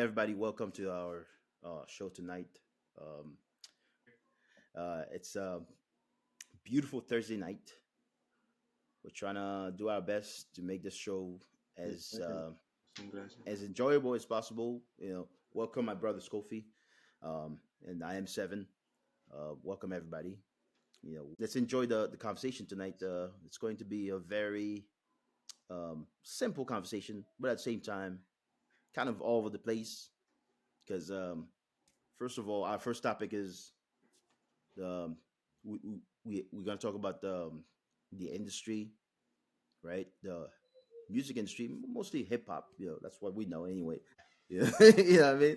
everybody. Welcome to our show tonight. Um, it's a beautiful Thursday night. We're trying to do our best to make this show Yes, as second. uh, Sunglasses. as enjoyable as possible. Welcome my brother Scoffy, and I am Seven. Welcome everybody. Let's enjoy the conversation tonight. It's going to be a very simple conversation, but at the same time, kind of all over the place. Because first of all, our first topic is um, we're gonna talk about the industry, right? The music industry, mostly hip hop. That's what we know anyway. Yeah, you know what I mean.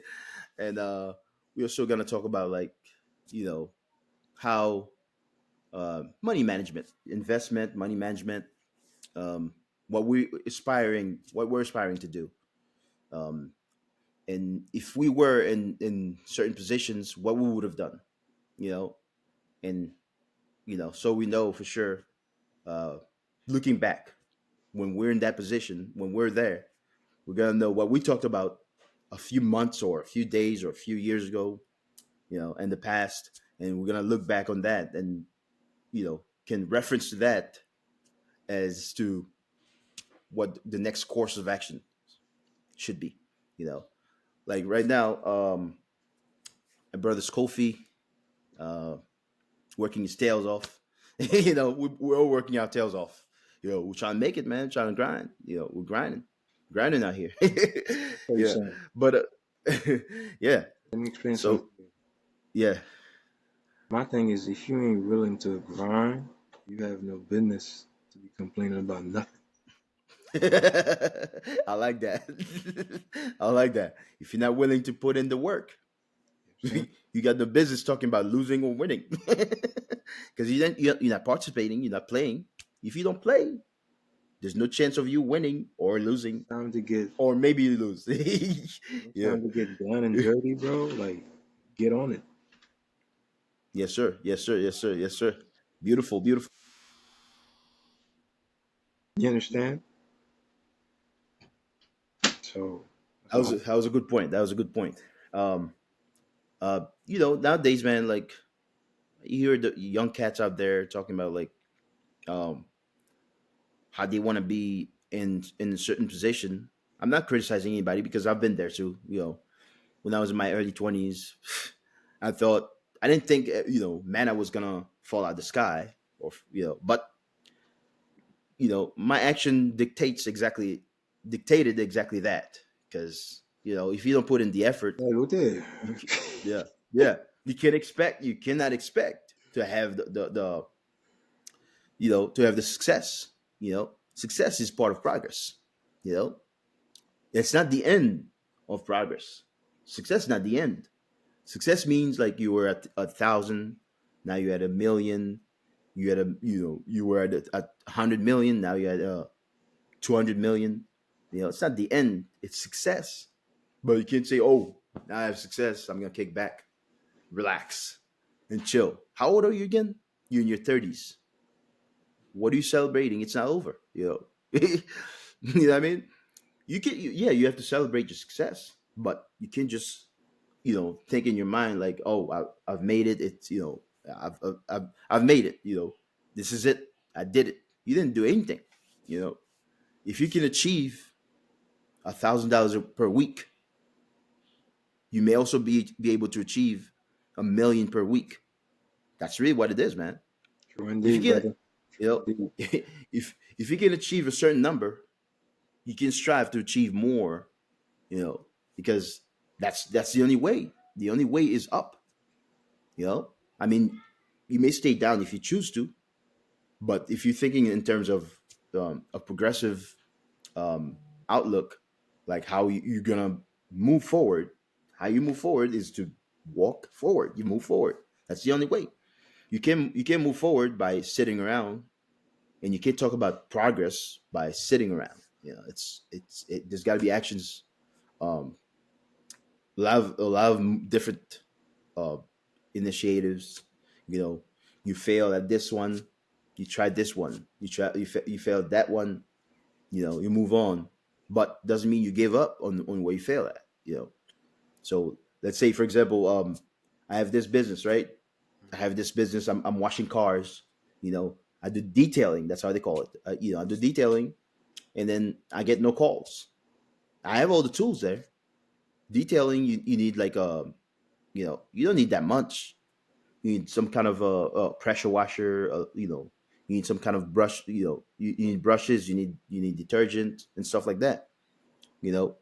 And we're also gonna talk about like you know how money management, investment, money management, um, what we're aspiring to do. Um, and if we were in certain positions, what we would have done, you know, and so we know for sure. Uh, Looking back, when we're in that position, when we're there, we're gonna know what we talked about a few months or a few days or a few years ago, in the past, and we're gonna look back on that and can reference to that as to what the next course of action should be. You know, like right now, my brother's Kofi, uh, working his tails off. We're all working our tails off. We're trying to make it, man. Trying to grind. We're grinding out here. Tell you Yeah, something. but yeah. Let me explain something. So yeah, My thing is, if you ain't willing to grind, you have no business to be complaining about nothing. I like that. I like that. If you're not willing to put in the work, You know what you got the business talking about losing or winning, because you're not participating, you're not playing. If you don't play, there's no chance of you winning or losing, I'm saying? It's time to get, or maybe you lose. it's Yeah. time to get done and dirty, bro. Like, get on it. Yes, sir. Yes, sir. Yes, sir. Yes, sir. Beautiful, beautiful. You understand? So that's all. That was a good point. That was a good point. Um, Nowadays, man, like you hear the young cats out there talking about like um how they want to be in a certain position. I'm not criticizing anybody because I've been there too. When I was in my early 20s, I thought I didn't think man, I was gonna fall out of the sky, or but my action dictated exactly that, because if you don't put in the effort, Hey, look there. you can, yeah, yeah, you cannot expect to have to have the success. Success is part of progress. you know it's not the end of progress. Success is not the end. Success means like you were at 1,000, now you're at 1 million. You were at 100 million, now you're at 200 million. It's not the end, it's success. But you can't say, oh, now I have success, I'm gonna kick back, relax, and chill. How old are you again? You're in your 30s. What are you celebrating? It's not over. You know what I mean? Yeah, you have to celebrate your success, but you can't just think in your mind like, oh, I've made it. It's I've made it. This is it. I did it. You didn't do anything. You know, if you can achieve $1,000 per week, you may also be able to achieve 1 million per week. That's really what it is, man. True If you indeed, can, brother. you True know, indeed. if you can achieve a certain number, you can strive to achieve more. Because that's the only way. The only way is up. I mean, you may stay down if you choose to, but if you're thinking in terms of a progressive um, outlook, like how you're gonna move forward, how you move forward is to walk forward. You move forward. That's the only way. You can move forward by sitting around, and you can't talk about progress by sitting around. There's got to be actions. Um, a lot of different uh, initiatives. You know, you fail at this one, you try this one, you failed that one. You move on, but doesn't mean you give up on where you fail at. So let's say, for example, I have this business, right? I have this business. I'm washing cars. I do detailing. That's how they call it. I do detailing, and then I get no calls. I have all the tools there. Detailing, you need like you don't need that much. You need some kind of a pressure washer. You need some kind of brush. You need brushes. You need detergent and stuff like that. You know,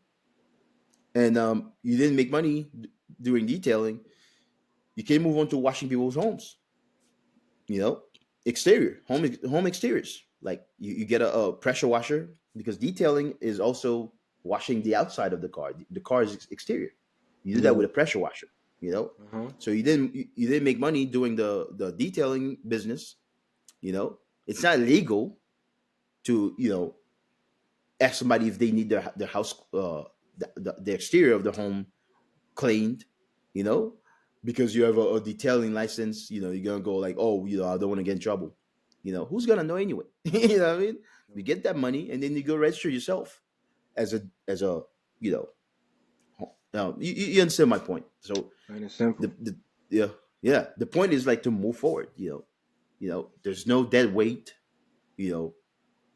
and you didn't make money doing detailing. You can move on to washing people's homes. you know Exterior home exteriors, like you get a pressure washer, because detailing is also washing the outside of the car. The car is exterior. You do that Yeah. with a pressure washer. you know Uh-huh. so you didn't make money doing the detailing business. It's not illegal to ask somebody if they need their house, the exterior of the home cleaned, you know, because you have a detailing license. You're gonna go like, oh, I don't want to get in trouble. Who's gonna know anyway? You know what I mean? You get that money and then you go register yourself as a you know. You understand my point. So Plain and simple. the yeah, yeah. The point is like to move forward. There's no dead weight. You know,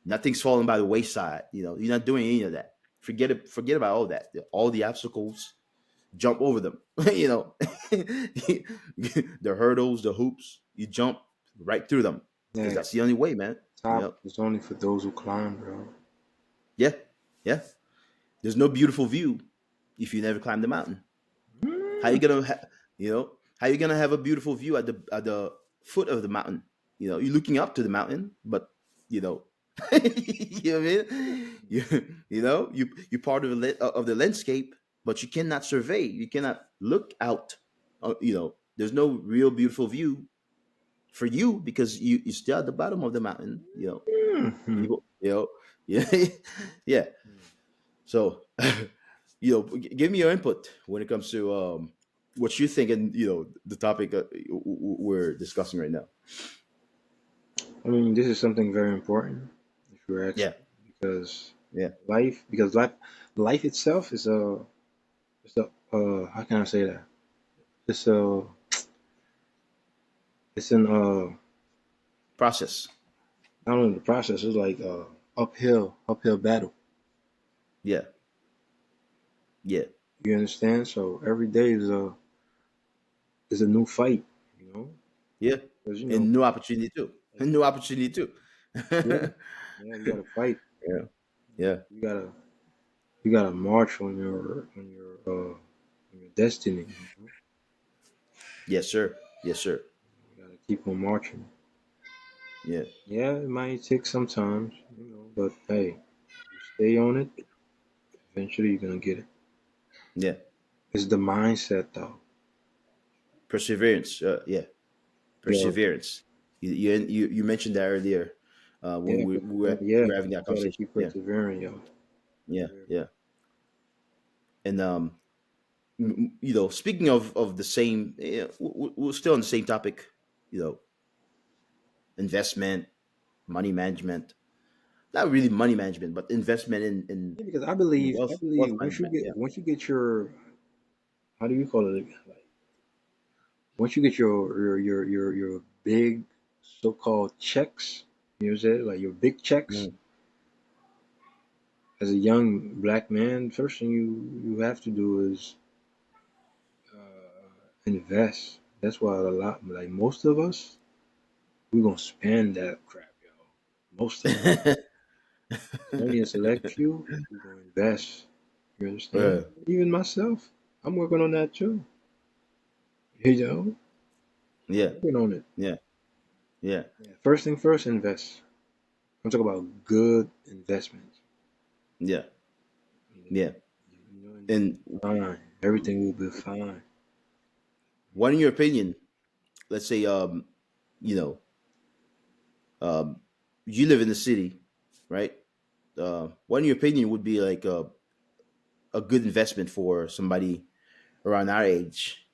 Nothing's falling by the wayside. You're not doing any of that. Forget it. Forget about all that. All the obstacles, jump over them. The hurdles, the hoops, you jump right through them, because Yeah. that's the only way, man. Top is only for those who climb, bro. Yeah, yeah. There's no beautiful view if you never climb the mountain. How you Mm. gonna, how you gonna have a beautiful view at the foot of the mountain? You're looking up to the mountain, but you know, you know what I mean. You're part of the landscape, but you cannot survey. You cannot look out. There's no real beautiful view for you because you're still at the bottom of the mountain. Mhm. People, yeah, yeah. So, give me your input when it comes to what you think and the topic we're discussing right now. I mean, this is something very important, if you ask Yeah, me, because yeah. life itself is how can I say that? It's a, it's an, Process. I don't know, the process is like uphill battle. Yeah, yeah, You understand? So every day is a new fight, you know? yeah. Because, And new opportunity too. like, And new opportunity too. yeah, Yeah, yeah, you gotta fight. yeah. You gotta march on your destiny. Yes, sir. Yes, sir. You gotta keep on marching. Yeah, Yeah, it might take some time, but hey, you stay on it, eventually you're gonna get it. yeah. It's the mindset though. Perseverance. Yeah, Yeah, perseverance. You mentioned that earlier when yeah, we yeah. were having You that gotta conversation. keep Yeah, persevering, yo. yeah, yeah. And speaking of the same, we're still on the same topic. You know, investment, money management. Not really money management, but investment in Yeah, because I believe I wealth believe once you management. get Yeah. once you get your, how do you call it, like, once you get your big so-called checks, you know what I'm saying? Like your big checks Mhm. as a young black man, first thing you have to do is invest. That's why a lot, like most of us, we're gonna spend that crap, yo. Most of us. Only a select few, we're gonna invest. You understand? Uh, Even myself, I'm working on that too. You know, I'm yeah, working on it. yeah, yeah, Yeah. First thing first, invest. I'm talking about good investments. yeah, You know, yeah. and you'll And be fine. Everything will be fine. what, in your opinion, let's say, you know, you live in the city, right? What, in your opinion, would be like a good investment for somebody around our age?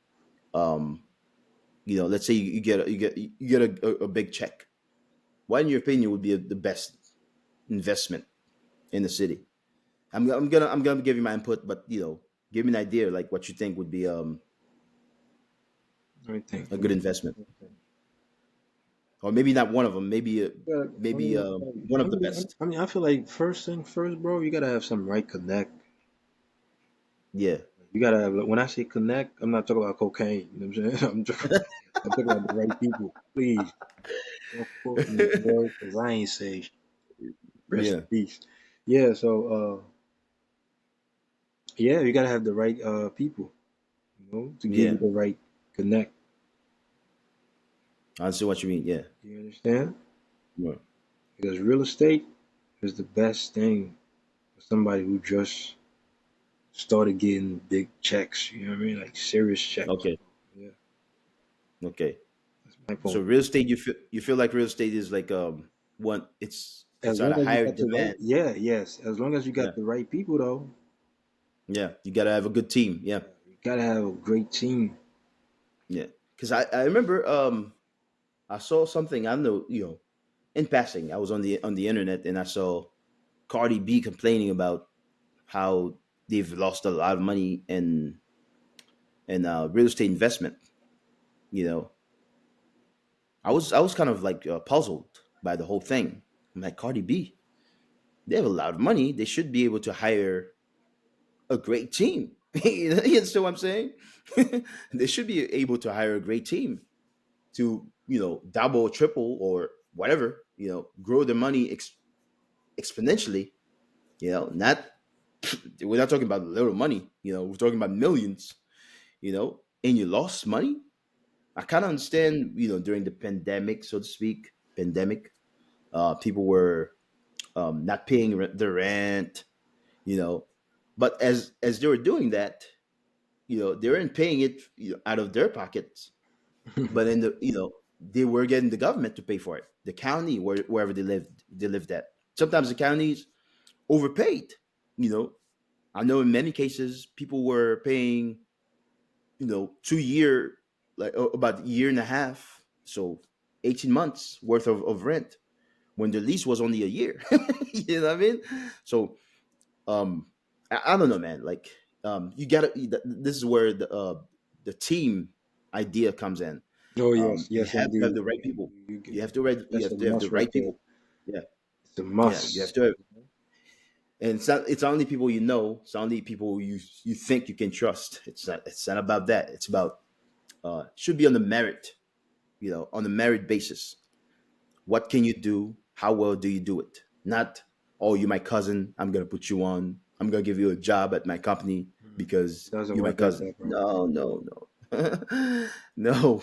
Um, let's say you get a big check. What, in your opinion, would be the best investment in the city? I'm gonna give you my input, but Give me an idea, like what you think would be Let me think. a Let me good think. investment, Let me think. or maybe not one of them. Maybe Yeah, I maybe mean, one I of the mean, best. I feel like first thing first, bro. You gotta have some right connect. Yeah, You gotta have. When I say connect, I'm not talking about cocaine. You know what I'm saying? I'm talking about the right people. Please don't quote me, boy, because I ain't say rest in yeah, peace. Yeah. So, yeah, you gotta have the right people. You know, to give you yeah. the right connect. I see what you mean. Yeah, You understand? yeah. Because real estate is the best thing for somebody who just started getting big checks. You know what I mean? Like serious checks. Okay, Yeah, okay. that's my So point. real estate, you feel like real estate is like one. As It's at long a as you higher got the right, demand. yeah, yes. As long as you Yeah, got the right people, though, yeah. You gotta have a good team. Yeah, yeah, you gotta have a great team. yeah. Because I remember I saw something. I don't know, in passing. I was on the internet and I saw Cardi B complaining about how they've lost a lot of money in real estate investment. You know, I was kind of like puzzled by the whole thing. I'm like, Cardi B, they have a lot of money. They should be able to hire a great team. You understand what I'm saying? They should be able to hire a great team to double, triple, or whatever. Grow the money exponentially. Not we're not talking about little money. We're talking about millions. And you lost money. I kind of understand. During the pandemic, so to speak, people were not paying the rent. You know, but as they were doing that, they weren't paying it out of their pockets, but in they were getting the government to pay for it. The county, wherever they lived at. Sometimes the counties overpaid. You know, I know in many cases people were paying 2 year, like about a year and a half, so 18 months worth of rent when the lease was only a year. You know what I mean? So I don't know, man. Like you gotta. This is where the team idea comes in. Oh yes, You yes have to have indeed. the right people. You, You that's a have to have the must right right there. people. Yeah, It's a yeah. You have must. to have, and it's not only people you know. It's not only people you think you can trust. It's not about that. It's about should be on the merit. On the merit basis. What can you do? How well do you do it? Not, oh, you're my cousin. I'm gonna put you on. I'm gonna give you a job at my company Mhm. because Doesn't you're my work like cousin. that, bro. No, no, no, no.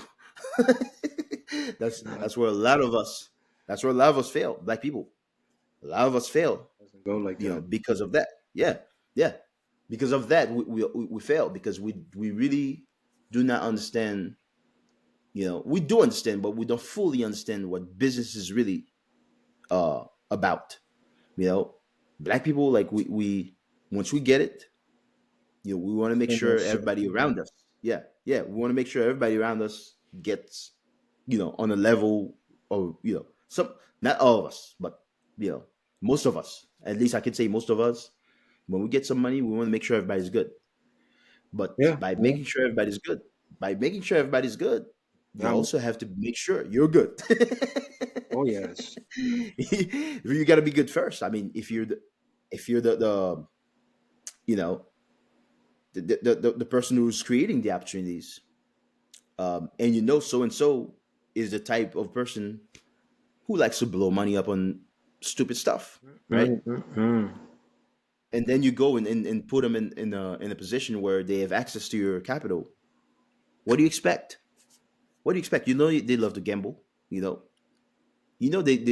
Not that's where a lot of us. That's where a lot of us fail. Black people. A lot of us fail. doesn't go like that. Because of that. Yeah, yeah. Because of that, we fail because we really do not understand. We do understand, but we don't fully understand what business is really about. You know, Black people, like we once we get it, we want to make Spend that sure shit. everybody around us, yeah, yeah, we want to make sure everybody around us gets, on a level of, some, not all of us, but most of us. At least I could say most of us. When we get some money, we want to make sure everybody's good. But Yeah, by yeah. making sure everybody's good, you I'm, also have to make sure you're good. oh yes. You got to be good first. I mean, if you're the you know the person who's creating the opportunities, and so and so is the type of person who likes to blow money up on stupid stuff, right? Mm-mm. And then you go and put them in a position where they have access to your capital. What do you expect? What do you expect? They love to gamble. They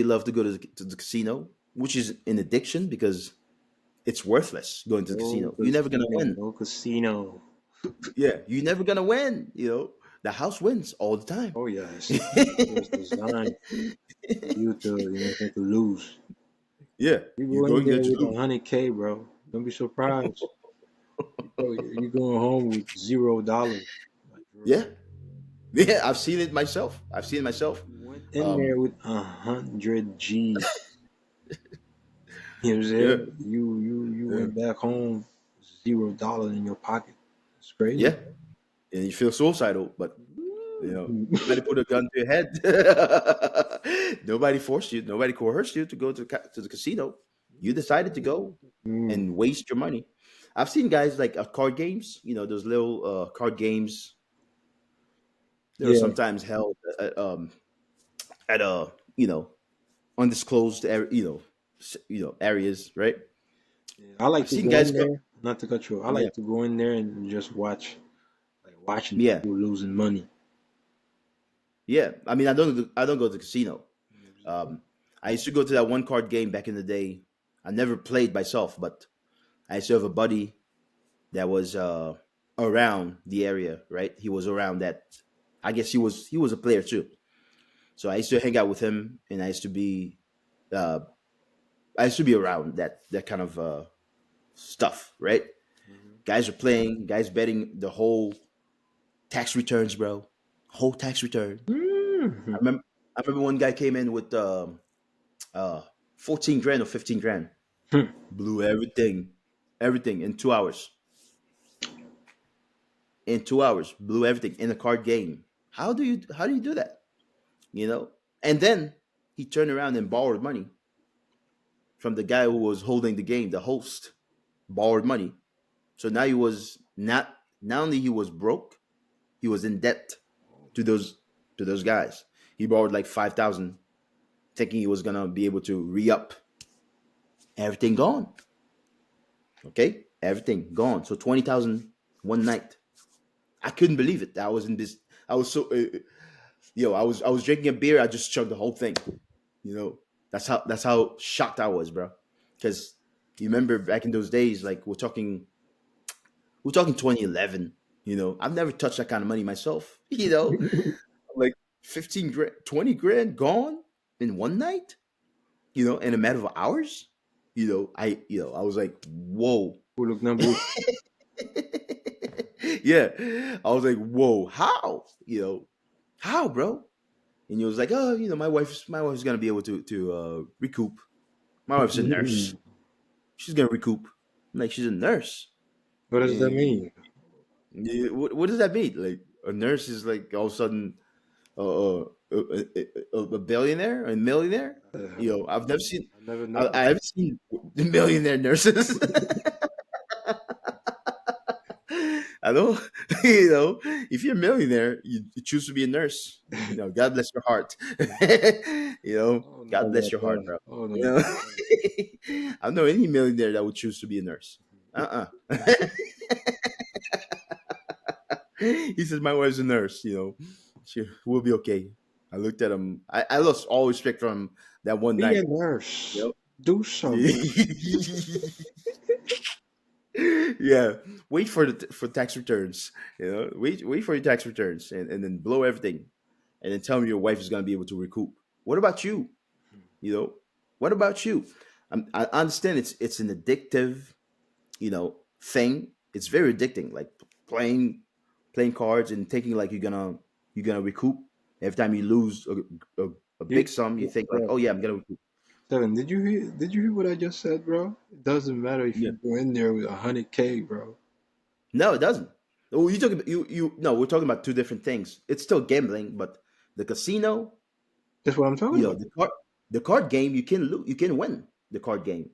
love to go to the casino, which is an addiction because it's worthless going to the No casino. You're never gonna casino, win. no casino. Yeah, you're never gonna win. The house wins all the time. Oh yes. It was designed for you to, to lose. Yeah, You you're go in going there there to with lose. 100K, bro. Don't be surprised. You going home with $0. Like for Yeah, real. yeah. I've seen it myself. I've seen it myself. You went in Um, there with 100 G's. You know what I'm yeah, saying? You yeah, went back home $0 in your pocket. It's crazy. Yeah, and you feel suicidal, but nobody put a gun to your head. Nobody forced you. Nobody coerced you to go to the casino. You decided to go Mm, and waste your money. I've seen guys like card games. Those little card games that are yeah, sometimes held at undisclosed areas, right? yeah. I like I've to seen go guys in go. there. Not to cut you. I Yeah, like to go in there and just watching yeah, people losing money. yeah. I mean, I don't go to the casino. Um, I used to go to that one card game back in the day. I never played myself, but I used to have a buddy that was around the area, right? He was around that. I guess he was a player too. So I used to hang out with him, and uh, I used to be around that kind of stuff, right? Guys are playing, guys betting the whole tax returns, bro. Whole tax return. I Mm-hmm. remember. I remember one guy came in with uh 14 grand or 15 grand, blew everything in 2 hours. In 2 hours, blew everything in a card game. How do you do that? You know? And then he turned around and borrowed money from the guy who was holding the game, the host, borrowed money. So now he was not only he was broke, he was in debt to those guys. He borrowed like 5,000, thinking he was gonna be able to re-up. Everything gone. Okay? Everything gone. So 20,000 one night. I couldn't believe it. I was in this. I was so I was drinking a beer. I just chugged the whole thing. You know, that's how shocked I was, bro. Because you remember back in those days, like we're talking 2011. I've never touched that kind of money myself. Like 15 grand, 20 grand gone in one night. In a matter of hours. I was like, whoa. Who look number? Yeah, I was like, whoa, how, bro? And he was like, oh, my wife's gonna be able to recoup. My wife's a nurse. She's gonna recoup. I'm like, she's a nurse. What does that Eh, mean? what does that mean? Like, a nurse is like all of a sudden a billionaire, a millionaire. I've never seen. I never I know. haven't seen millionaire nurses. I know, if you're a millionaire, you choose to be a nurse. God bless your heart. Oh no, God bless about your heart, that. bro. Oh no, You about know, that. I don't know any millionaire that would choose to be a nurse. He says my wife's a nurse. She will be okay. I looked at him. I lost all respect from that one Be a night. nurse. You Do know? something. Yeah, wait for tax returns. Wait for your tax returns, and then blow everything, and then tell me your wife is going to be able to recoup. What about you? You know, what about you? I understand it's an addictive, thing. It's very addicting, like playing cards and thinking like you're gonna recoup every time you lose a You, big sum. You think like, bro, oh yeah, I'm gonna recoup. Seven. Did you hear what I just said, bro? It doesn't matter if Yeah. you go in there with 100K, bro. No, it doesn't. Oh, you talking about you? No, we're talking about two different things. It's still gambling, but the casino, That's what I'm talking about. the card game, you can win the card game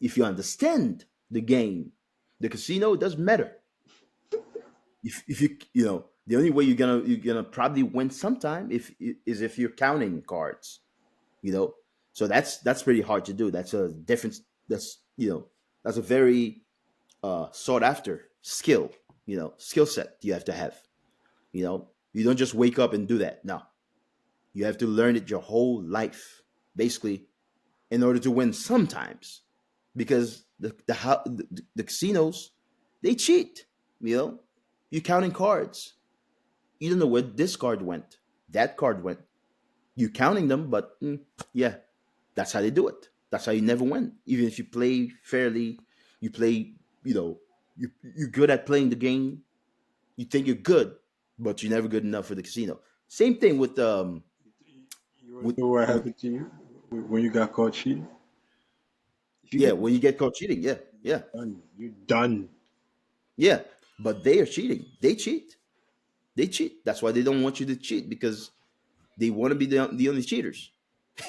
if you understand the game. The casino, it doesn't matter. If the only way you're gonna probably win sometime if you're counting cards. You know, so that's pretty hard to do. That's a different. That's a very sought after skill set you have to have. You don't just wake up and do that. No, you have to learn it your whole life, basically, in order to win sometimes, because the casinos, they cheat. You're counting cards. You don't know where this card went, that card went. You counting them, but yeah, that's how they do it. That's how you never win. Even if you play fairly, you play. You're good at playing the game. You think you're good, but you're never good enough for the casino. Same thing with You want with to know what with happened to you when you got caught cheating? If you yeah, get when you get caught cheating. Yeah, you yeah. done. You done. Yeah, but they are cheating. They cheat. They cheat. That's why they don't want you to cheat because they want to be the only cheaters.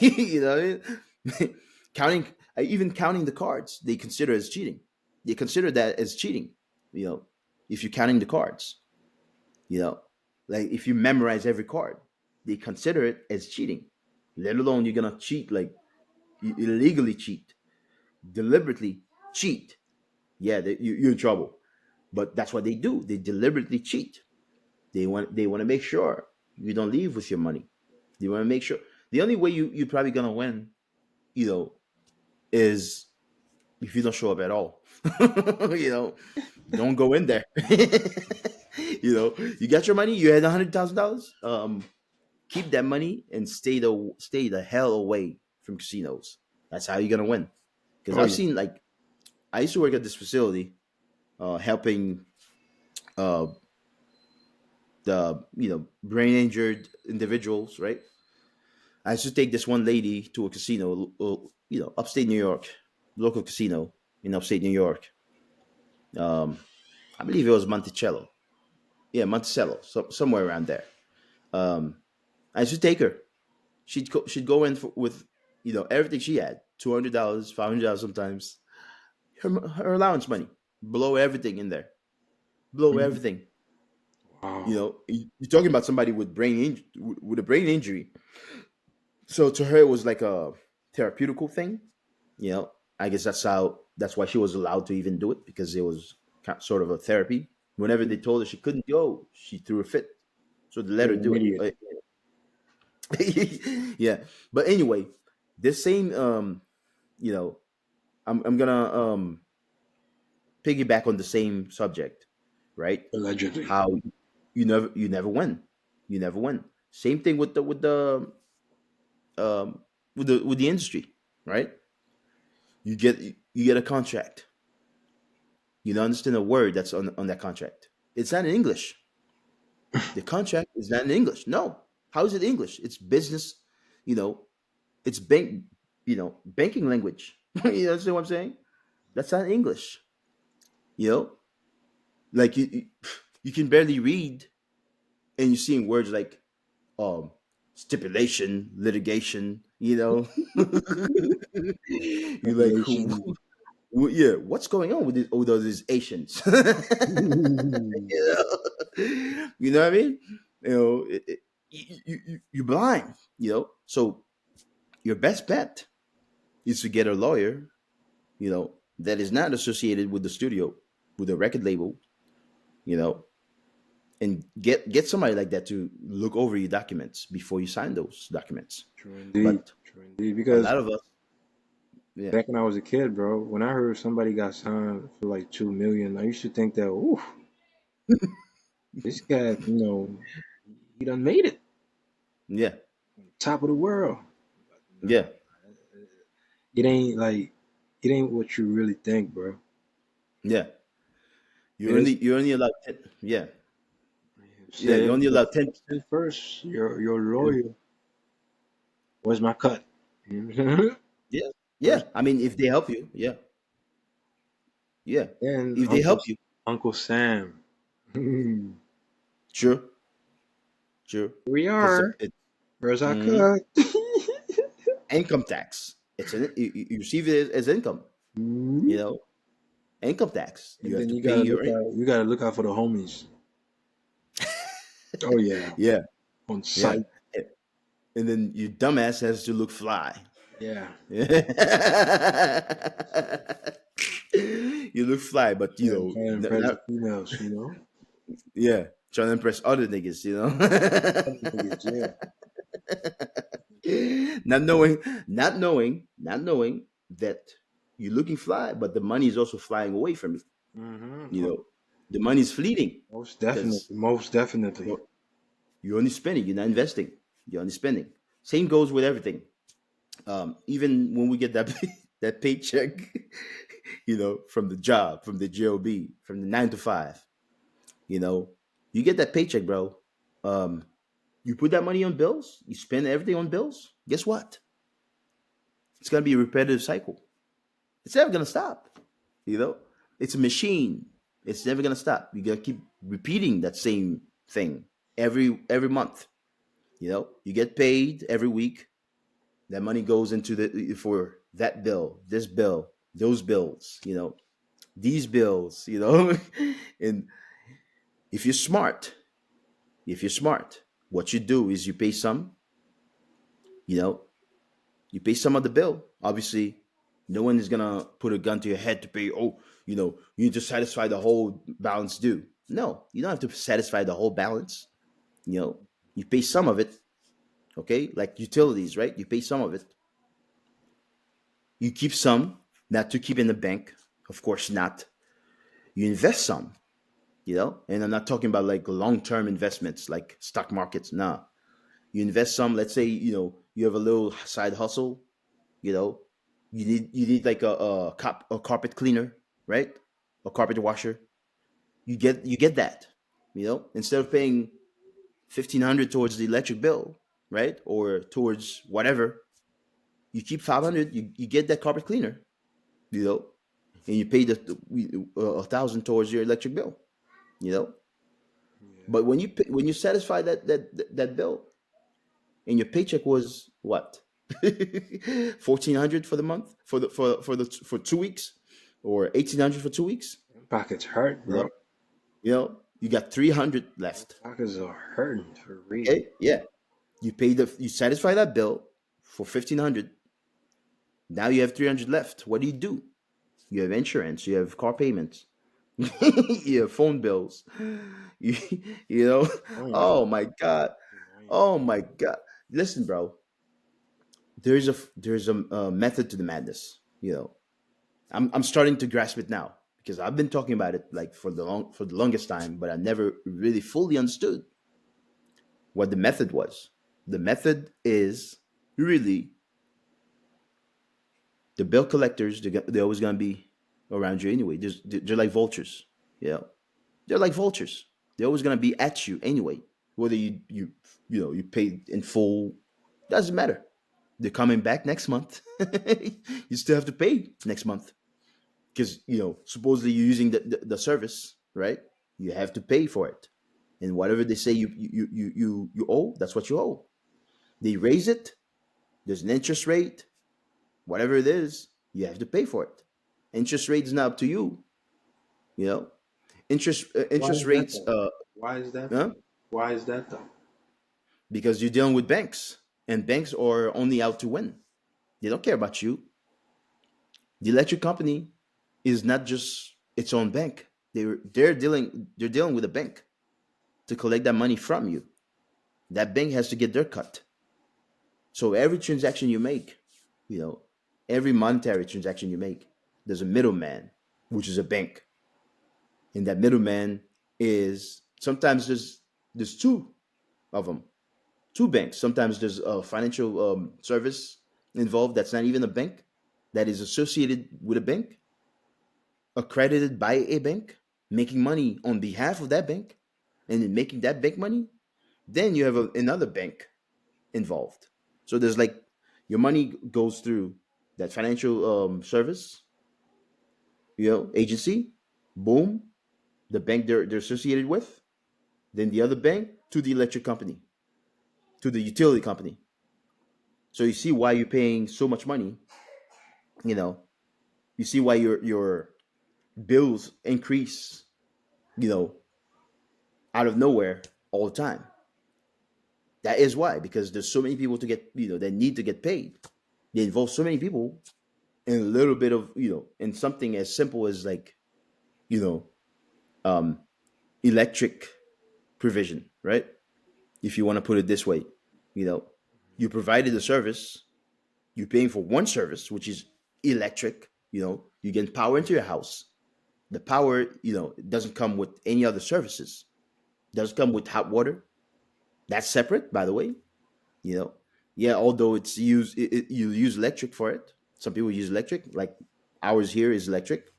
You know, what I mean? Counting, even counting the cards, they consider as cheating. They consider that as cheating. You know, if you're counting the cards, you know, like if you memorize every card, they consider it as cheating. Let alone you're gonna cheat, like illegally cheat, deliberately cheat. Yeah, you're in trouble. But that's what they do. They deliberately cheat. They want to make sure you don't leave with your money. They want to make sure the only way you're probably gonna win, you know, is if you don't show up at all. You know, don't go in there. You know, you got your money. You had $100,000. Keep that money and stay the hell away from casinos. That's how you're gonna win. Because Oh I've yeah. seen, like, I used to work at this facility, helping uh, the brain injured individuals. Right. I used to take this one lady to a casino, upstate New York, local casino in upstate New York. Um, I believe it was Monticello. Yeah, Monticello, somewhere around there. Um, I used to take her. She'd go in with everything she had, $200, $500 sometimes. Her allowance money, blow everything in there, blow Mhm. everything. Wow. You're talking about somebody with with a brain injury. So to her, it was like a therapeutical thing. You know, I guess that's why she was allowed to even do it, because it was sort of a therapy. Whenever they told her she couldn't go, she threw a fit. So they let You're her an do it. idiot. Yeah. But anyway, this same you know, I'm gonna piggyback on the same subject, right? Allegedly. How you never win. You never win. Same thing with the industry, right? You get a contract. You don't understand a word that's on that contract. It's not in English. The contract is not in English. No. How is it English? It's business, you know, it's banking language. You understand what I'm saying? That's not English. You know? Like you can barely read, and you're seeing words like um stipulation, litigation, you're like, Revelation. yeah, what's going on with all these Asians? You know what I mean? You're blind. So your best bet is to get a lawyer, that is not associated with the studio, with the record label, you know, and get somebody like that to look over your documents before you sign those documents. True indeed. But True indeed. a Because lot of us, yeah, back when I was a kid, bro, when I heard somebody got signed for like 2 million, I used to think that, ooh, this guy, he done made it yeah, on top of the world. yeah, Nah, it ain't like it ain't what you really think, bro. yeah. It You're is. only you're only allowed 10, yeah, yeah. You're Said only the allowed 10. person first, your Yeah, lawyer. Where's my cut? Mhm. yeah, yeah. First, I mean, if they help you, yeah, yeah. then If they help you, Uncle Sam. Here sure, sure. we Because are. it's Where's our mhm, cut? income tax. You receive it as income. You Mhm. know, income tax. You And have then to pay your income. you gotta look out for the homies. Oh yeah, Yeah, on yeah. site. And then your dumbass has to look fly. Yeah. You look fly, but Trying to impress the not, females, yeah, trying to impress other niggas, Other niggas, yeah. not knowing that you're looking fly, but the money is also flying away from you. You Oh, know, the money's fleeting most because definitely. Most definitely. you're only spending, you're not investing, you're only spending. Same goes with everything. Even when we get that that paycheck, from the job, from the job, from the 9 to 5, you know, you get that paycheck, bro. Um, you put that money on bills, you spend everything on bills. Guess what? It's gonna be a repetitive cycle. It's never gonna stop. You know, it's a machine. It's never gonna stop. You gotta keep repeating that same thing every month. You get paid every week. That money goes into the for that bill, this bill, those bills. These bills. And if you're smart, if you're smart, what you do is you pay some. You know, you pay some of the bill. Obviously, no one is gonna put a gun to your head to pay. Oh, you need to satisfy the whole balance due. No, you don't have to satisfy the whole balance. You know, you pay some of it. Okay, like utilities, right? You pay some of it. You keep some, not to keep in the bank. Of course not. You invest some. And I'm not talking about like long-term investments like stock markets. Nah, you invest some. Let's say you have a little side hustle. You know, you need like a carpet cleaner, right? A carpet washer. You get that. Instead of paying 1,500 towards the electric bill, right, or towards whatever, you keep 500. You get that carpet cleaner. You know, and you pay the 1,000 towards your electric bill. You know, Yeah. but when you satisfy that bill, and your paycheck was what, 1,400 for the month for 2 weeks, or 1,800 for 2 weeks. Them pockets hurt, You bro. know, you got 300 Them left. pockets are hurting for real. Okay, yeah, you satisfy that bill for 1,500. Now you have 300 left. What do? You have insurance. You have car payments. You have phone bills. You, you know. Annoying, Oh bro. my god. Annoying. Oh my god. Listen, bro. There's a method to the madness. I'm starting to grasp it now because I've been talking about it like for the longest time, but I never really fully understood what the method was. The method is really the bill collectors. They're always gonna be around you anyway. They're like vultures. Yeah, they're like vultures. They're always gonna be at you anyway. Whether you pay in full, doesn't matter. They're coming back next month. You still have to pay next month because supposedly you're using the service, right? You have to pay for it, and whatever they say you owe, that's what you owe. They raise it. There's an interest rate. Whatever it is, you have to pay for it. Interest rate is not up to you. You know, Why interest is that rates. though? Why is that Huh? though? Why is that though? Because you're dealing with banks, and banks are only out to win. They don't care about you. The electric company is not just its own bank. They're dealing with a bank to collect that money from you. That bank has to get their cut. So every transaction you make, you know, every monetary transaction you make, there's a middleman, which is a bank, and that middleman is sometimes there's two of them, two banks. Sometimes there's a financial service involved that's not even a bank, that is associated with a bank, accredited by a bank, making money on behalf of that bank, and then making that bank money. Then you have another bank involved. So there's like your money goes through that financial service, agency, boom, the bank they're associated with, then the other bank to the electric company, to the utility company. So you see why you're paying so much money. You know, you see why your bills increase. You know, out of nowhere all the time. That is why, because there's so many people to get, that need to get paid. They involve so many people in a little bit of, in something as simple as like, you know, um, electric provision, right? If you want to put it this way, you know, you provided a service, you're paying for one service, which is electric. You get power into your house. The power, it doesn't come with any other services. It doesn't come with hot water. That's separate, by the way. You know, yeah. Although you use electric for it. Some people use electric. Like ours here is electric.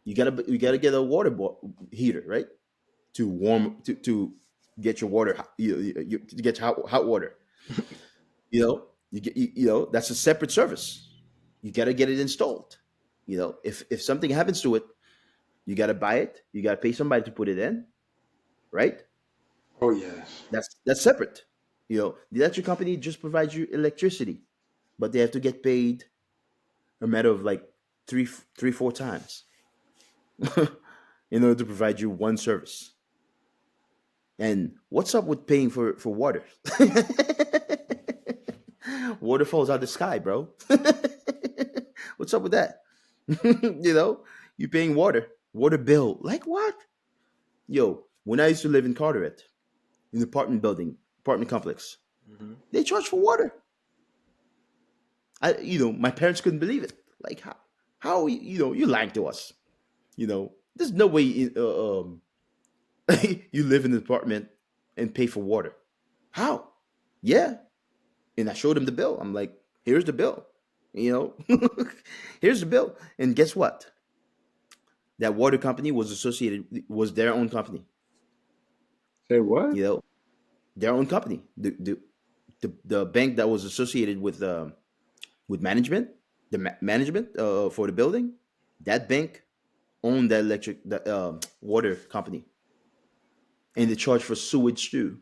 You gotta get a heater, right? To warm to get your water. To get hot water. That's a separate service. You gotta get it installed. If something happens to it, You got to buy it. You got to pay somebody to put it in, right? Oh yes. That's separate. The electric company just provides you electricity, but they have to get paid a matter of like three, 4 times in order to provide you one service. And what's up with paying for water? Water falls out of the sky, bro. What's up with that? you know, you paying water bill. Like what? Yo, when I used to live in Carteret, in the apartment complex, Hmm. they charge for water. My parents couldn't believe it. Like how you're lying to us. There's no way you live in an apartment and pay for water. How? Yeah. And I showed him the bill. I'm like, here's the bill. You know, here's the bill. And guess what? That water company was their own company. Say what? You know, their own company. The bank that was associated with management, management for the building, that bank owned the water company, and they charge for sewage too.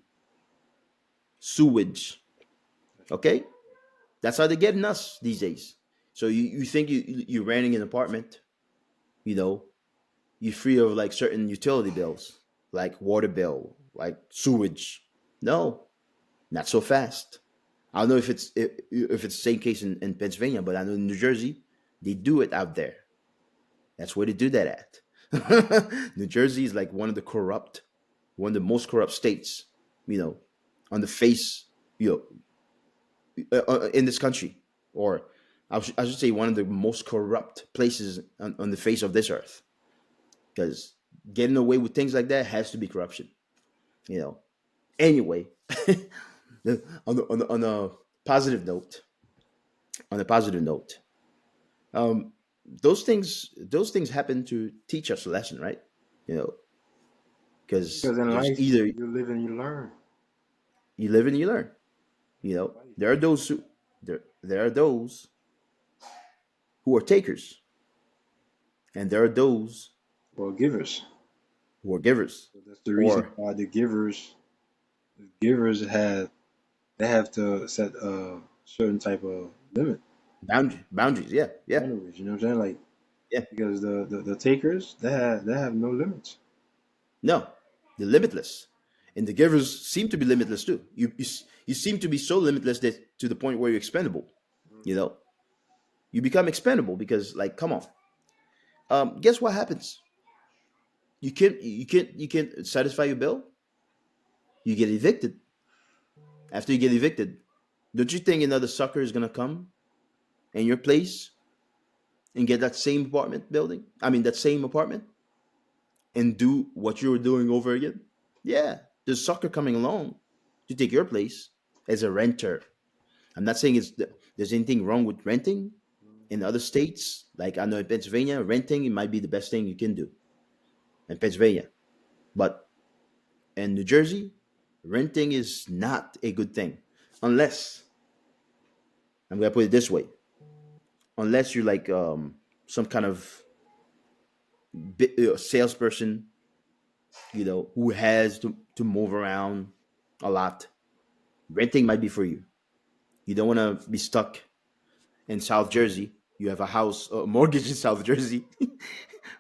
Sewage. Okay, that's how they're getting us these days. So you think you're renting an apartment, you know, you're free of like certain utility bills, like water bill, like sewage. No, not so fast. I don't know if it's the same case in Pennsylvania, but I know in New Jersey they do it out there. That's where they do that at. New Jersey is like one of the most corrupt states, you know, on the face, you in this country, or I should say one of the most corrupt places on the face of this earth. Because getting away with things like that has to be corruption, you know. Anyway, on a positive note, on a positive note, um, those things happen to teach us a lesson, right? You know, because Because in there's life, either you live and you learn. you live and you learn. Life. There are those there are those who are takers, and there are those Well, givers. who are givers, So that's the reason or why the givers they have to set a certain type of limit, boundaries. Yeah, yeah, boundaries. You know what I'm saying? Like yeah. because the takers they have no limits. No, they're limitless, and the givers seem to be limitless too. You seem to be so limitless that to the point where you're expendable. You know, you become expendable because, like, come on. Guess what happens? You can't satisfy your bill. You get evicted. After you get evicted, don't you think another sucker is gonna come in your place and get that same apartment building? I mean, that same apartment and do what you were doing over again? Yeah, there's sucker coming along to take your place as a renter. I'm not saying there's anything wrong with renting. In other states, like I know in Pennsylvania, renting it might be the best thing you can do in Pennsylvania. But in New Jersey, renting is not a good thing unless I'm gonna put it this way: unless you're like some kind of salesperson, who has to move around a lot. Renting might be for you. You don't want to be stuck in South Jersey. You have a house, a mortgage in South Jersey,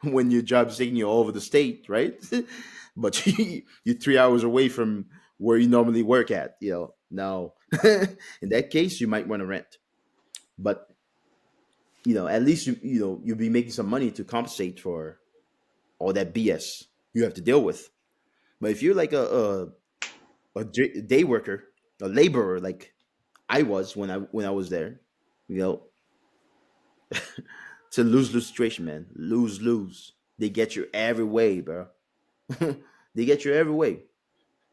when your job's taking you all over the state, right? But you're 3 hours away from where you normally work at. No. In that case, you might want to rent. But at least you'll be making some money to compensate for all that BS you have to deal with. But if you're like a day worker, a laborer, like I was when I was there, you know, it's a lose lose situation, man. Lose lose. They get you every way, bro. They get you every way.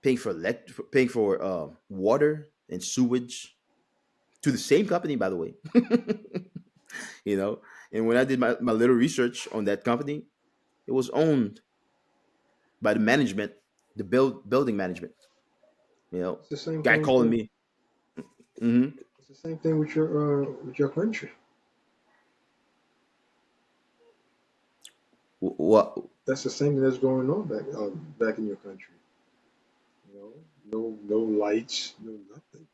Paying for water and sewage to the same company, by the way. you know, and when I did my little research on that company, it was owned by the management, the building management. You know, It's the same guy thing. calling me. Mm-hmm. It's the same thing with your country. What? that's the same thing that's going on back in your country. You know, no lights, no nothing.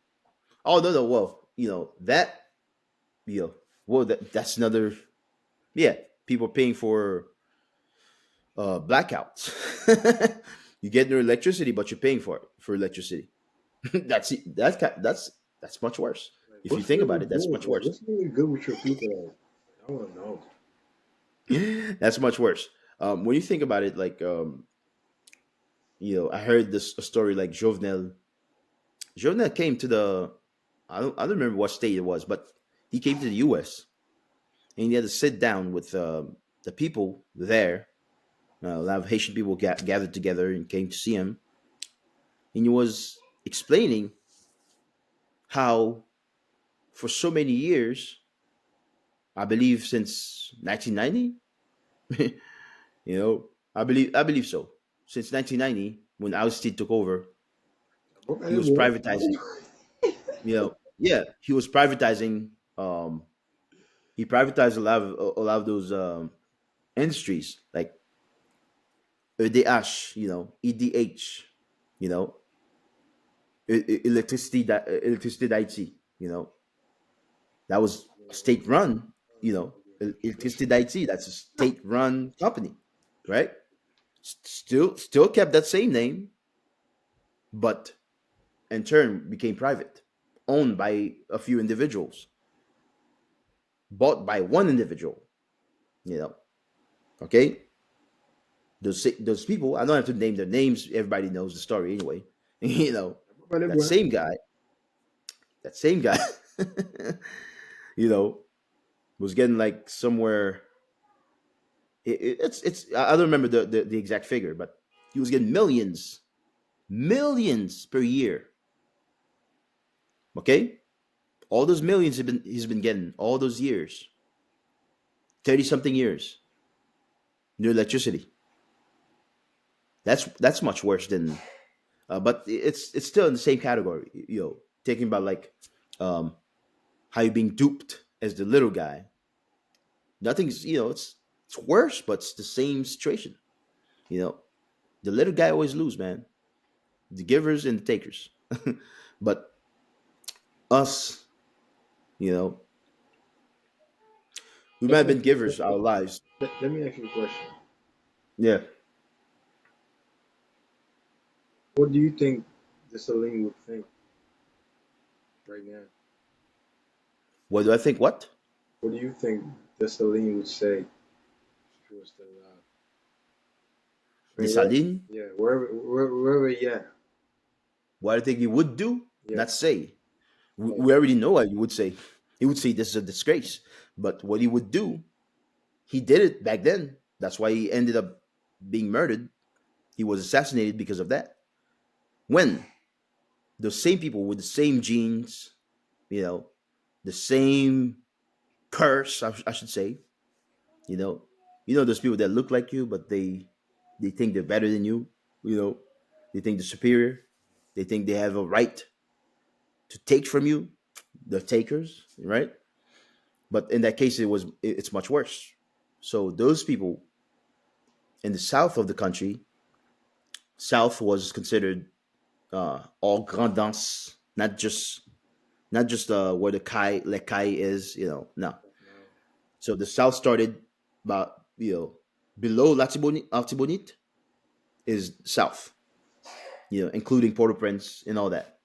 Oh no, no. Well, that well that's another. Yeah, people paying for blackouts. You get no electricity, but you're paying for it for electricity. That's much worse. Like, If you what's think really about it, that's good? much Like, worse. what's really good with your people? Like, I want to know. That's much worse. When you think about it, like I heard this a story like Jovenel. Jovenel came to the I don't remember what state it was, but he came to the U.S. and he had to sit down with the people there. A lot of Haitian people gathered together and came to see him, and he was explaining how for so many years, I believe since 1990, I believe so. Since 1990, when Aristide took over, he Okay, was boy. privatizing. Yeah, he was privatizing. He privatized a lot of those industries like EDH, EDH, you know, electricity d'Haïti. That was a Yeah, state run. Electricity tradition. d'Haïti. That's a state run company, right? Still kept that same name, but in turn became private, owned by a few individuals, bought by one individual. You know, okay. Those people, I don't have to name their names. Everybody knows the story anyway. Vale, That boy. same guy, that same guy, you know, was getting like somewhere. I don't remember the exact figure, but he was getting millions per year. Okay, all those millions he's been getting all those years, 30 something years, new electricity. That's much worse than, but it's still in the same category. Thinking about like um, how you're being duped as the little guy. Nothing's it's worse, but it's the same situation. You know, the little guy always lose, man. The givers and the takers. But us, you know, we might Let have me been ask you, givers our lives. let me ask you a question. Yeah. What do you think the Celine would think right now? What do I think? What What do you think the Celine would say if she was still alive? I mean, Desaline? yeah, wherever, yeah, What I think he would do? yeah, Not say. We, like, we already know what he would say. He would say this is a disgrace. But what he would do, he did it back then. That's why he ended up being murdered. He was assassinated because of that. When those same people with the same genes, you know, the same curse, I should say, you know, those people that look like you, but they think they're better than you. You know, they think they're superior. They think they have a right to take from you. The takers, right? But in that case, it's much worse. So those people in the south of the country, south was considered all grandance, not just where the kai le kai is. No. no, So the south started about below Latibonite is south, including Port-au-Prince and all that.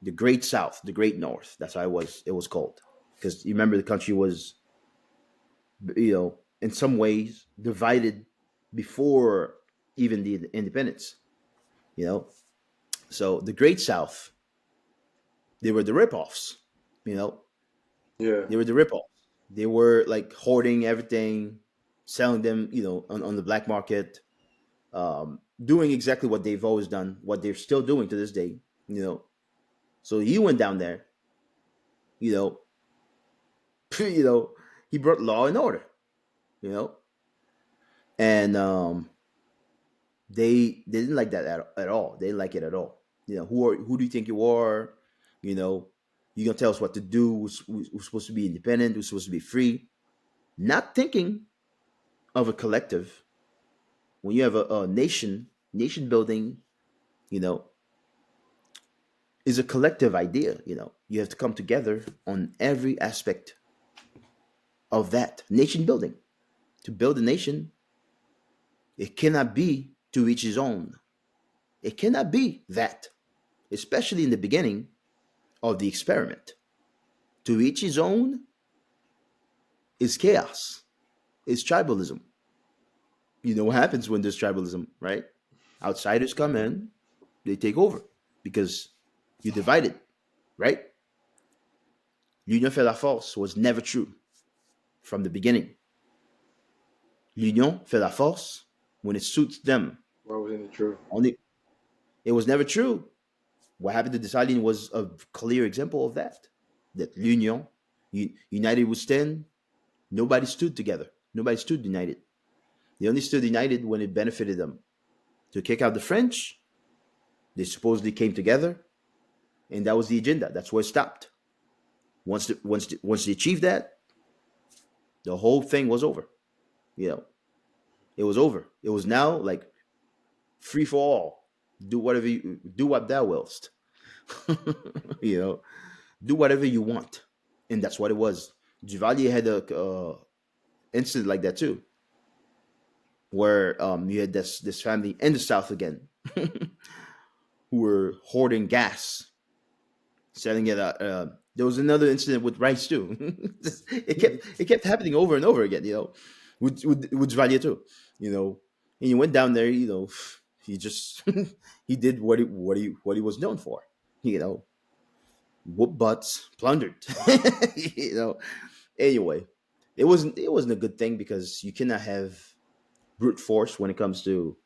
The Great South, the Great North. That's how it was called. Because you remember the country was, in some ways divided before even the independence. You know, so the Great South, they were the ripoffs. You know, yeah, they were the ripoffs. They were like hoarding everything, selling them, on the black market, doing exactly what they've always done, what they're still doing to this day. You know, so he went down there. You know, you know, he brought law and order. You know, and they didn't like that at all. They didn't like it at all. Who do you think you are? You know, you gonna tell us what to do? We're supposed to be independent. We're supposed to be free. Not thinking of a collective. when you have a nation building, you know, is a collective idea. You have to come together on every aspect of that nation building. To build a nation, it cannot be to each his own. It cannot be that, especially in the beginning of the experiment. To each his own is chaos, is tribalism. You know what happens when there's tribalism, right? Outsiders come in, they take over because you divided, right? L'union fait la force was never true from the beginning. L'union fait la force when it suits them. Why wasn't it true? Only it was never true. What happened to Dessalines was a clear example of that. That l'union, united would stand. Nobody stood together. Nobody stood united. They only stood united when it benefited them. To kick out the French, they supposedly came together, and that was the agenda. That's where it stopped. Once they achieved that, the whole thing was over. You know, it was over. It was now like free for all. Do what thou willst. you know, do whatever you want, and that's what it was. Duvalier had a incident like that too, where you had this family in the South again who were hoarding gas, selling it out. There was another incident with rice too. it kept happening over and over again. With Duvalier too. You know, and he went down there. He just he did what he was known for. You know, whoop butts, plundered. you know. Anyway, it wasn't a good thing because you cannot have brute force when it comes to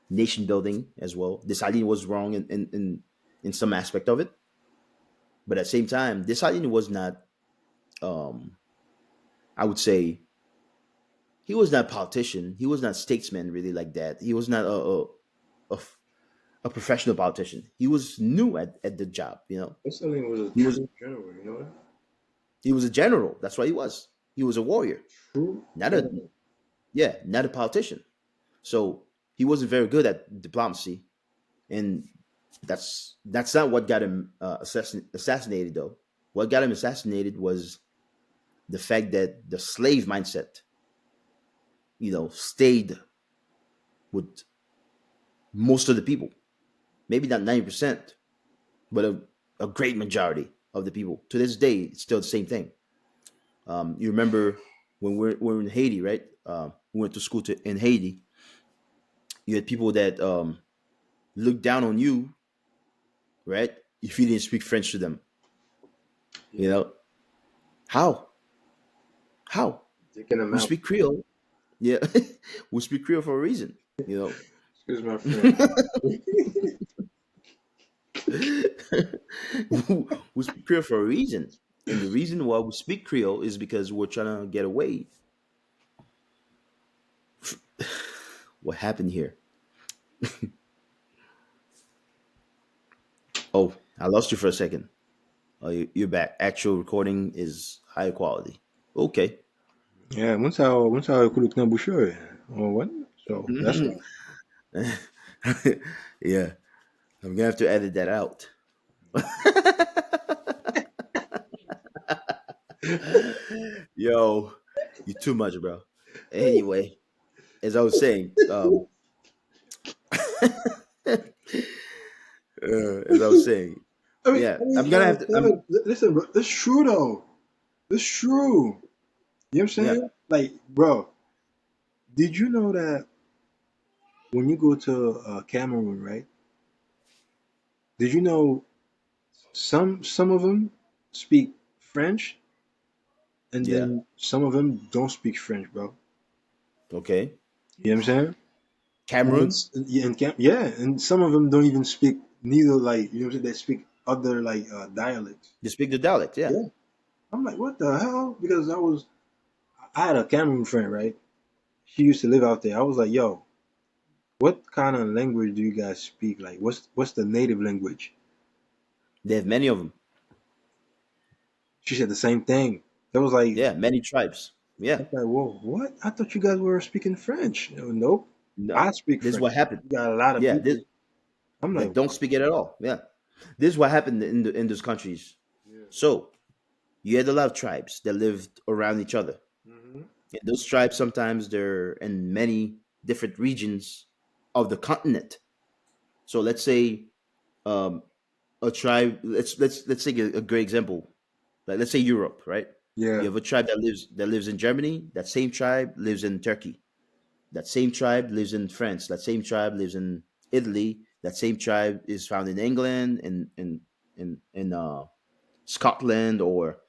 nation building as well. Dessalines was wrong in some aspect of it, but at the same time, Dessalines was not. Um, I would say he was not a politician. He was not statesman really like that. He was not a, a professional politician. He was new at the job. Wrestling was a He was true general, you know that? he was a general. That's what he was. He was a warrior, True not a general. yeah, not a politician. So he wasn't very good at diplomacy, and that's not what got him assassinated. Though what got him assassinated was the fact that the slave mindset, stayed with most of the people. Maybe not 90%, but a great majority of the people. To this day, it's still the same thing. You remember when we're in Haiti, right? We went to school in Haiti. You had people that looked down on you, right? If you didn't speak French to them, you Yeah. know how? How? Taking them We out. speak Creole. Yeah, we speak Creole for a reason. Excuse my French. We speak Creole for a reason, and the reason why we speak Creole is because we're trying to get away. What happened here? Oh, I lost you for a second. Oh, you're back. Actual recording is high quality. Okay. Yeah, once I could not be sure. Or what? So that's why. Yeah, I'm gonna have to edit that out. Yo, you too much, bro. Anyway, as I was saying, as I was saying, yeah, I'm gonna have to. Listen, bro, it's true though. It's true. You know what I'm Yeah, saying? Like, bro, did you know that when you go to Cameroon, right? Did you know some of them speak French, and yeah. then some of them don't speak French, bro. Okay. You know what I'm saying? And Cameroon, it's yeah, and some of them don't even speak neither like you know what I'm saying? They speak other like dialects. you speak the dialect. Yeah, Yeah, I'm like, what the hell? Because I had a Cameroon friend, right? She used to live out there. I was like, yo, what kind of language do you guys speak? Like, what's the native language? they have many of them. She said the same thing. It was Yeah, many tribes. Yeah, like, whoa, what? I thought you guys were speaking French. Nope. No, I speak this is French. what happened. You got a lot of Yeah, people. this I'm like, that don't speak it at all. Yeah, this is what happened in those countries. yeah. So you had a lot of tribes that lived around each other. Hmm. And those tribes sometimes they're in many different regions of the continent. So let's say um, a tribe. Let's take a great example. Like let's say Europe, right? You Yeah. have a tribe that lives in Germany. That same tribe lives in Turkey. That same tribe lives in France. That same tribe lives in Italy. That same tribe is found in England, in Scotland, or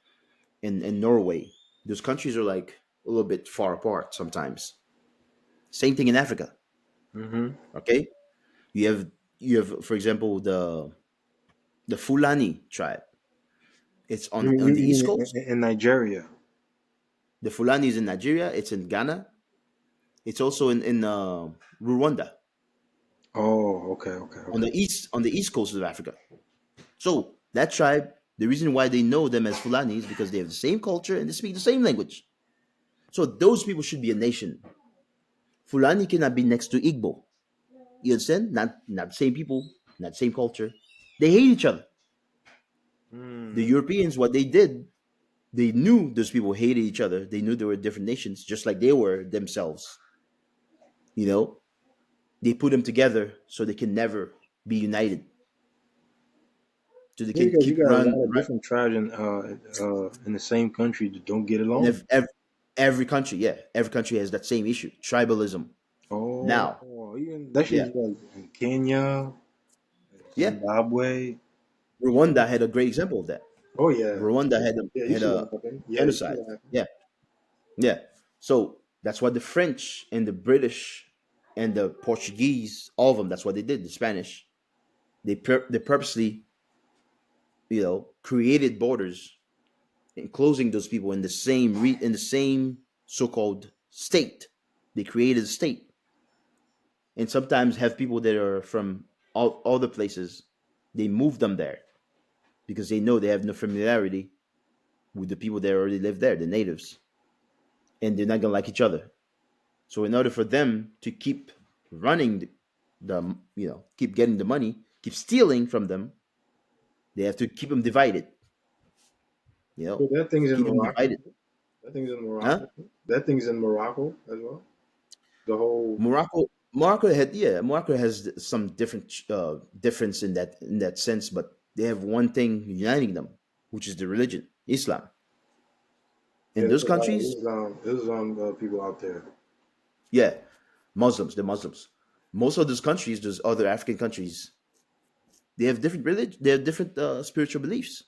in Norway. Those countries are like a little bit far apart sometimes. Same thing in Africa. Hmm. Okay, you have for example the Fulani tribe. It's on the East Coast. In Nigeria. The Fulani is in Nigeria. It's in Ghana. It's also in Rwanda Oh, okay, okay, okay. on the east coast of Africa. So that tribe, the reason why they know them as Fulani is because they have the same culture and they speak the same language. So those people should be a nation. Fulani cannot be next to Igbo. You understand? Not the same people, not the same culture. They hate each other. The Mm. Europeans, what they did, they knew those people hated each other. They knew they were different nations, just like they were themselves. You know, they put them together so they can never be united. So they Yeah, can because you keep got a run, lot of run different tribes in the same country that don't get in along. every country. Yeah, every country has that same issue: tribalism. Now, Even that yeah, shit's like in Kenya, yeah. Zimbabwe. Rwanda had a great example of that. Oh yeah, Rwanda yeah. You had see a what happened? Yeah, you see genocide. what happened? Yeah, yeah. So that's what the French and the British and the Portuguese, all of them, that's what they did. The Spanish, they purposely, created borders, enclosing those people in the in the same so-called state. They created a state, and sometimes have people that are from all the places. They move them there because they know they have no familiarity with the people that already live there, the natives, and they're not gonna like each other. So in order for them to keep running keep getting the money, keep stealing from them, they have to keep them divided. So that thing's in Keep them Morocco. divided. That thing's in Huh? Morocco. That thing's in Morocco as well. The whole. Morocco has some different difference in that sense, but they have one thing uniting them, which is the religion, Islam. Yeah, In there's those a lot of countries, Islam people out there. yeah, Muslims, the Muslims. Most of those countries, those other African countries, they have different spiritual beliefs.